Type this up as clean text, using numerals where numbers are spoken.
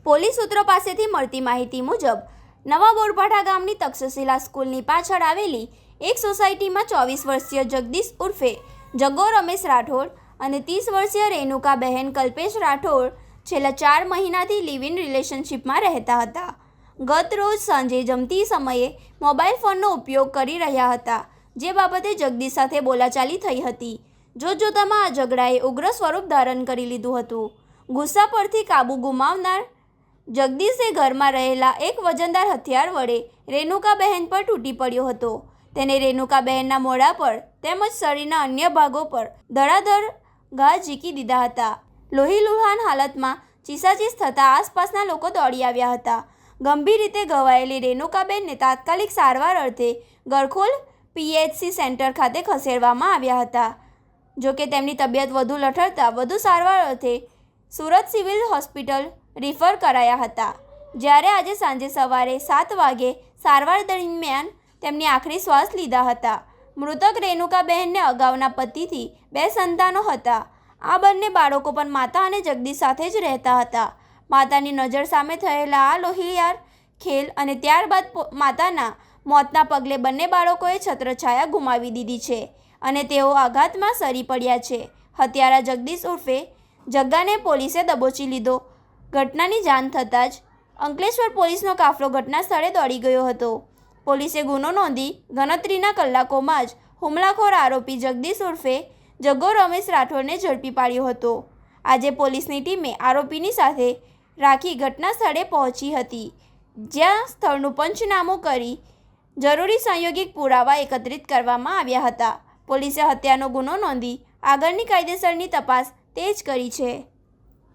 Police સૂત્રો પાસેથી મળતી માહિતી મુજબ નવા બોરભાઠા ગામની તક્ષશિલા સ્કૂલની પાછળ આવેલી એક સોસાયટીમાં 24 વર્ષીય જગદીશ ઉર્ફે જગ્ગો રમેશ રાઠોડ અને 30 વર્ષીય રેણુકાબહેન કલ્પેશ રાઠોડ છેલ્લા 4 મહિનાથી લિવ ઇન રિલેશનશિપમાં રહેતા હતા. ગત રોજ સાંજે જમતી સમયે મોબાઈલ ફોનનો ઉપયોગ કરી રહ્યા હતા, જે બાબતે જગદીશ સાથે બોલાચાલી થઈ હતી. જોતજોતામાં આ ઝઘડાએ ઉગ્ર સ્વરૂપ ધારણ કરી લીધું હતું. ગુસ્સા પરથી કાબુ ગુમાવનાર જગદીશે ઘરમાં રહેલા એક વજનદાર હથિયાર વડે રેણુકાબહેન પર તૂટી પડ્યો હતો. તેને રેણુકાબહેનના મોઢા પર તેમજ શરીરના અન્ય ભાગો પર ધડાધડ ઘા ઝીકી દીધા હતા. લોહીલુહાણ હાલતમાં ચીસાચીસ થતાં આસપાસના લોકો દોડી આવ્યા હતા. ગંભીર રીતે ઘવાયેલી રેણુકાબહેનને તાત્કાલિક સારવાર અર્થે ગરખોલ PHC સેન્ટર ખાતે ખસેડવામાં આવ્યા હતા. જોકે તેમની તબિયત વધુ લથડતા વધુ સારવાર અર્થે સુરત સિવિલ હોસ્પિટલ રિફર કરાયા હતા. જ્યારે આજે સાંજે સવારે 7 વાગે સારવાર દરમિયાન તેમની આખરી શ્વાસ લીધા હતા. મૃતક રેણુકાબહેનને અગાઉના પતિથી 2 સંતાનો હતા. આ બંને બાળકો પણ માતા અને જગદીશ સાથે જ રહેતા હતા. માતાની નજર સામે થયેલા આ લોહિયાળ ખેલ અને ત્યારબાદ માતાના મોતના પગલે બંને બાળકોએ છત્રછાયા ગુમાવી દીધી છે અને તેઓ આઘાતમાં સરી પડ્યા છે. હત્યારા જગદીશ ઉર્ફે જગ્ગાને પોલીસે દબોચી લીધો. ઘટનાની જાણ થતાં જ અંકલેશ્વર પોલીસનો કાફલો ઘટના સ્થળે દોડી ગયો હતો. પોલીસે ગુનો નોંધી ગણતરીના કલાકોમાં જ હુમલાખોર આરોપી જગદીશ ઉર્ફે જગ્ગો રમેશ રાઠોડને ઝડપી પાડ્યો હતો. આજે પોલીસની ટીમે આરોપીની સાથે રાખી ઘટના સ્થળે પહોંચી હતી, જ્યાં સ્થળનું પંચનામું કરી જરૂરી સંયોગિક પુરાવા એકત્રિત કરવામાં આવ્યા હતા. પોલીસે હત્યાનો ગુનો નોંધી આગળની કાયદેસરની તપાસ તેજ કરી છે.